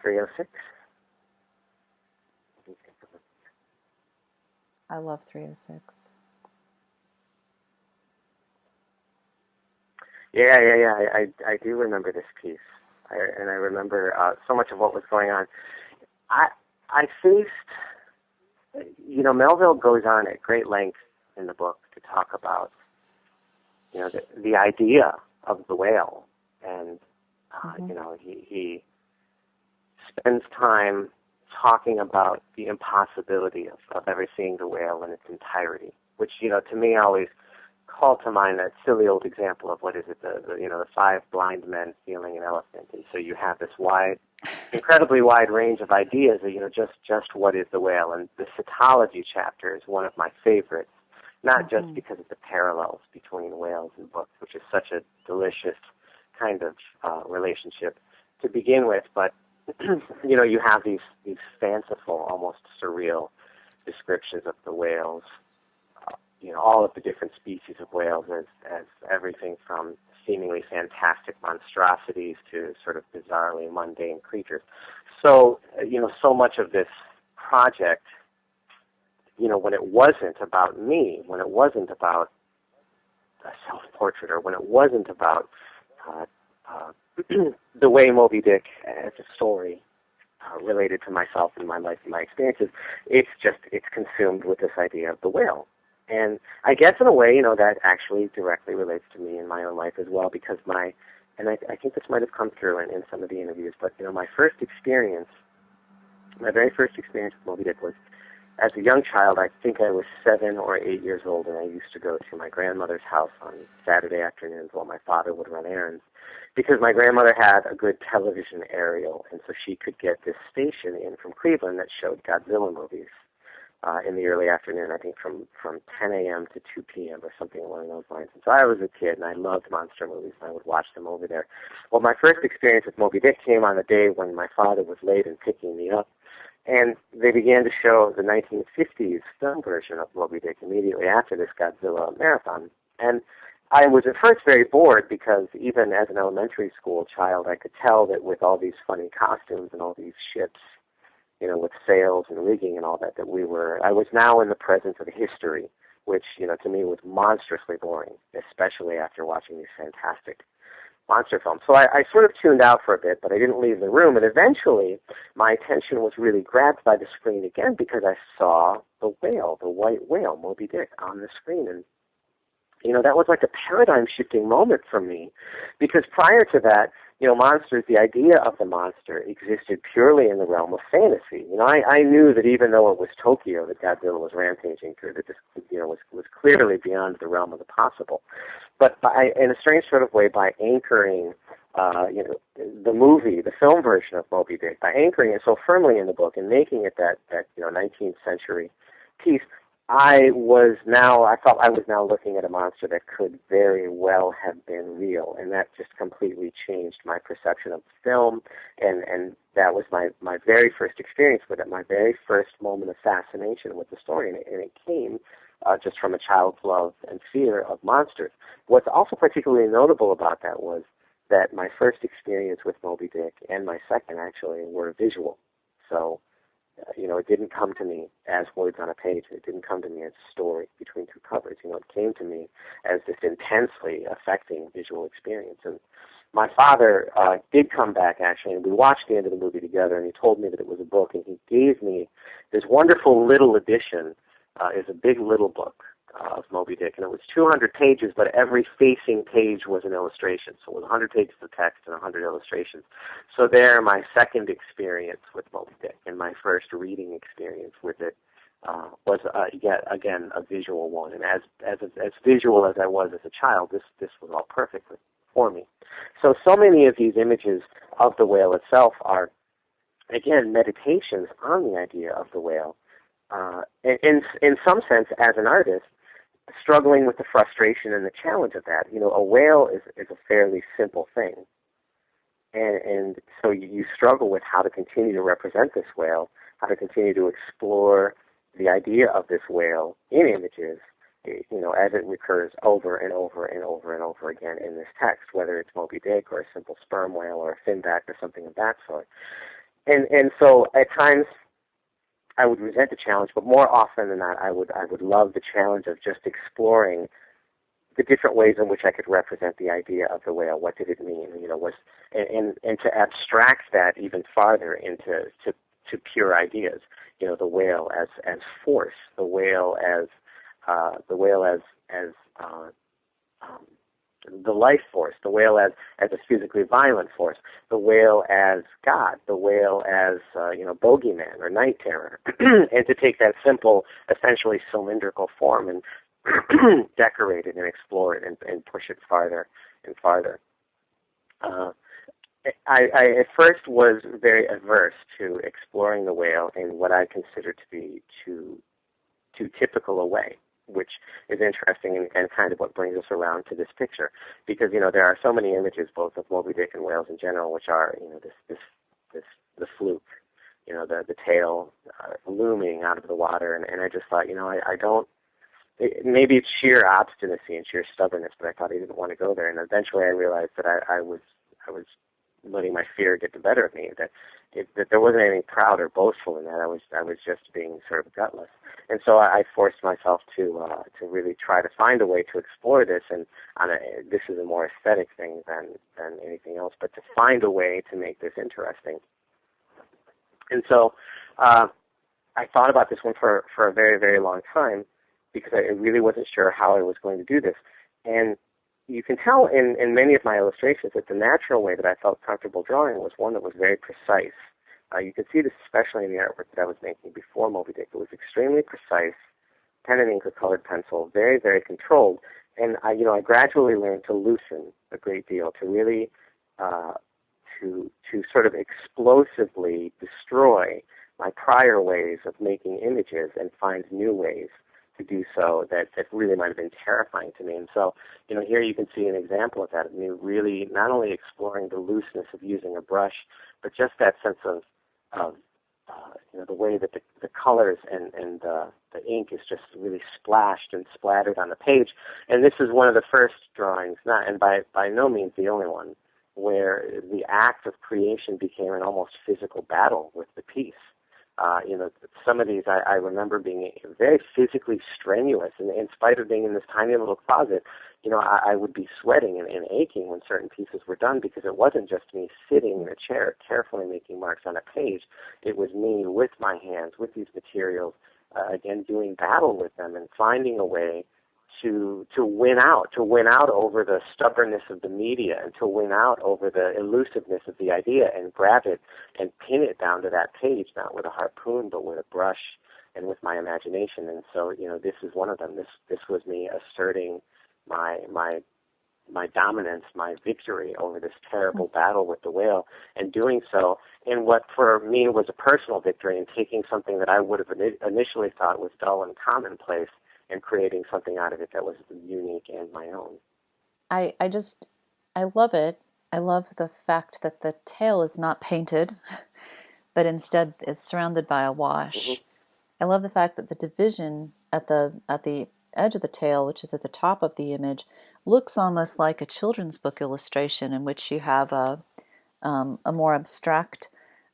306. I love 306. Yeah. I do remember this piece, and I remember so much of what was going on. I faced, Melville goes on at great length in the book to talk about, the idea of the whale, and he spends time talking about the impossibility of ever seeing the whale in its entirety, which, to me always called to mind that silly old example of what is it, the five blind men stealing an elephant. And so you have this incredibly wide range of ideas of, just what is the whale. And the cetology chapter is one of my favorites, not just because of the parallels between whales and books, which is such a delicious kind of relationship to begin with, but you have these fanciful, almost surreal descriptions of the whales, all of the different species of whales as everything from seemingly fantastic monstrosities to sort of bizarrely mundane creatures. So, so much of this project, when it wasn't about me, when it wasn't about a self-portrait, or when it wasn't about the way Moby-Dick as a story related to myself and my life and my experiences, it's consumed with this idea of the whale. And I guess in a way, that actually directly relates to me in my own life as well, because I think this might have come through in some of the interviews, but, my very first experience with Moby-Dick was as a young child. I think I was 7 or 8 years old, and I used to go to my grandmother's house on Saturday afternoons while my father would run errands, because my grandmother had a good television aerial, and so she could get this station in from Cleveland that showed Godzilla movies in the early afternoon, I think from 10 a.m. to 2 p.m. or something along those lines. And so I was a kid, and I loved monster movies, and I would watch them over there. Well, my first experience with Moby-Dick came on the day when my father was late in picking me up, and they began to show the 1950s film version of Moby-Dick immediately after this Godzilla marathon. And I was at first very bored, because even as an elementary school child, I could tell that with all these funny costumes and all these ships, with sails and rigging and all that, I was now in the presence of history, which, to me was monstrously boring, especially after watching these fantastic monster films. So I sort of tuned out for a bit, but I didn't leave the room, and eventually my attention was really grabbed by the screen again, because I saw the whale, the white whale, Moby-Dick, on the screen. And that was like a paradigm-shifting moment for me, because prior to that, monsters, the idea of the monster existed purely in the realm of fantasy. I knew that even though it was Tokyo that Godzilla was rampaging through, that this, was clearly beyond the realm of the possible. But in a strange sort of way, by anchoring, the movie, the film version of Moby-Dick, by anchoring it so firmly in the book and making it that 19th century piece, I thought I was now looking at a monster that could very well have been real, and that just completely changed my perception of the film, and that was my very first experience with it, my very first moment of fascination with the story, and it came just from a child's love and fear of monsters. What's also particularly notable about that was that my first experience with Moby-Dick, and my second actually, were visual. So, it didn't come to me as words on a page. It didn't come to me as a story between two covers. It came to me as this intensely affecting visual experience. And my father did come back, actually, and we watched the end of the movie together, and he told me that it was a book, and he gave me this wonderful little edition. It's a big little book of Moby-Dick, and it was 200 pages, but every facing page was an illustration. So it was 100 pages of text and 100 illustrations. So there, my second experience with Moby-Dick, and my first reading experience with it was yet again a visual one. And as visual as I was as a child, this was all perfect for me. So many of these images of the whale itself are, again, meditations on the idea of the whale. In some sense, as an artist, struggling with the frustration and the challenge of that. A whale is a fairly simple thing. And so you struggle with how to continue to represent this whale, how to continue to explore the idea of this whale in images, as it recurs over and over and over and over again in this text, whether it's Moby-Dick or a simple sperm whale or a finback or something of that sort. and so at times I would resent the challenge, but more often than not, I would love the challenge of just exploring the different ways in which I could represent the idea of the whale. What did it mean? And to abstract that even farther into to pure ideas. The whale as force, the whale as the life force, the whale as a physically violent force, the whale as God, the whale as bogeyman or night terror, and to take that simple, essentially cylindrical form and decorate it and explore it and push it farther and farther. I at first was very averse to exploring the whale in what I consider to be too typical a way, which is interesting and kind of what brings us around to this picture, because there are so many images both of Moby-Dick and whales in general, which are the fluke, the tail looming out of the water, and I just thought I don't. Maybe it's sheer obstinacy and sheer stubbornness, but I thought I didn't want to go there, and eventually I realized that I was letting my fear get the better of me, that there wasn't anything proud or boastful in that. I was just being sort of gutless. And so I forced myself to really try to find a way to explore this, and this is a more aesthetic thing than anything else, but to find a way to make this interesting. And so I thought about this one for a very, very long time, because I really wasn't sure how I was going to do this. And you can tell in many of my illustrations that the natural way that I felt comfortable drawing was one that was very precise. You can see this especially in the artwork that I was making before Moby-Dick. It was extremely precise, pen and ink or colored pencil, very, very controlled. And I gradually learned to loosen a great deal, to really to sort of explosively destroy my prior ways of making images and find new ways to do so that really might have been terrifying to me. And so, here you can see an example of that, of me really not only exploring the looseness of using a brush, but just that sense of the way that the colors and the ink is just really splashed and splattered on the page. And this is one of the first drawings, and by no means the only one, where the act of creation became an almost physical battle with the piece. Some of these I remember being very physically strenuous, and in spite of being in this tiny little closet, I would be sweating and aching when certain pieces were done, because it wasn't just me sitting in a chair carefully making marks on a page. It was me with my hands, with these materials, again, doing battle with them and finding a way to win out over the stubbornness of the media, and to win out over the elusiveness of the idea, and grab it and pin it down to that page, not with a harpoon, but with a brush and with my imagination. And so, this is one of them. This was me asserting my dominance, my victory over this terrible battle with the whale, and doing so in what for me was a personal victory, and taking something that I would have initially thought was dull and commonplace, and creating something out of it that was unique and my own. I love it. I love the fact that the tail is not painted, but instead is surrounded by a wash. Mm-hmm. I love the fact that the division at the edge of the tail, which is at the top of the image, looks almost like a children's book illustration, in which you have a more abstract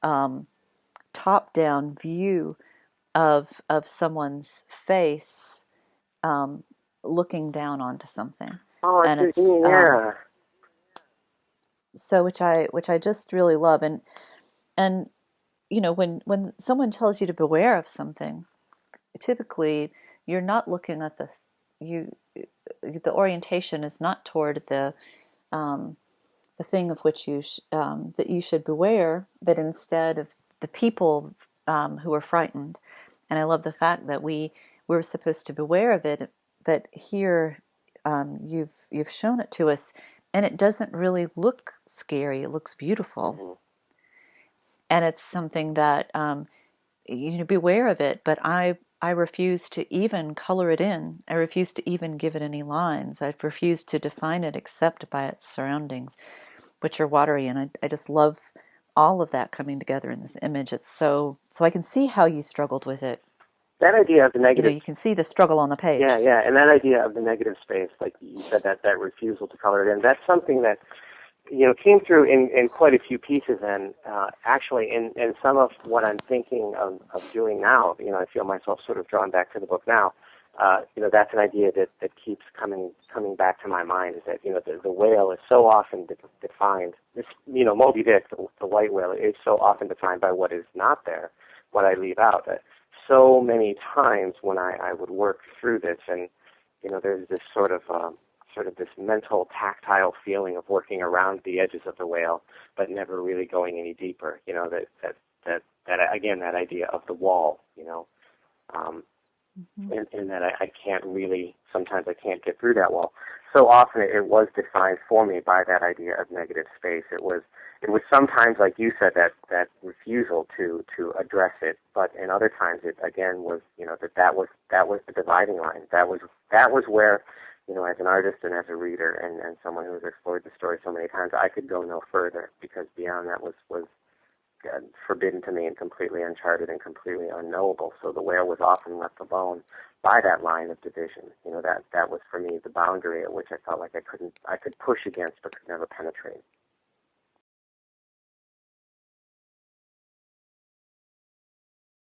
top-down view of someone's face looking down onto something. Oh, and it's yeah. So which I just really love, and when someone tells you to beware of something, typically you're not looking at the orientation is not toward the thing of which that you should beware, but instead of the people who are frightened. And I love the fact that we're supposed to beware of it, but here you've shown it to us, and it doesn't really look scary. It looks beautiful. Mm-hmm. And it's something that beware of it, but I refuse to even color it in. I refuse to even give it any lines. I refuse to define it except by its surroundings, which are watery. And I just love all of that coming together in this image. It's so I can see how you struggled with it. That idea of the negative... you can see the struggle on the page. Yeah, and that idea of the negative space, like you said, that refusal to color it in, that's something that came through in quite a few pieces, and actually in some of what I'm thinking of doing now. I feel myself sort of drawn back to the book now. That's an idea that keeps coming back to my mind, is that, the whale is so often defined. This, Moby-Dick, the white whale, is so often defined by what is not there, what I leave out. So many times when I would work through this, and, there's this sort of this mental, tactile feeling of working around the edges of the whale, but never really going any deeper. That again, that idea of the wall. And that I can't really, sometimes I can't get through that wall. So often it was defined for me by that idea of negative space. It was sometimes, like you said, that refusal to address it, but in other times it again was, that was the dividing line. That was where, as an artist and as a reader and someone who has explored the story so many times, I could go no further, because beyond that was forbidden to me and completely uncharted and completely unknowable. So the whale was often left alone by that line of division. That was for me the boundary at which I felt like I could push against but could never penetrate.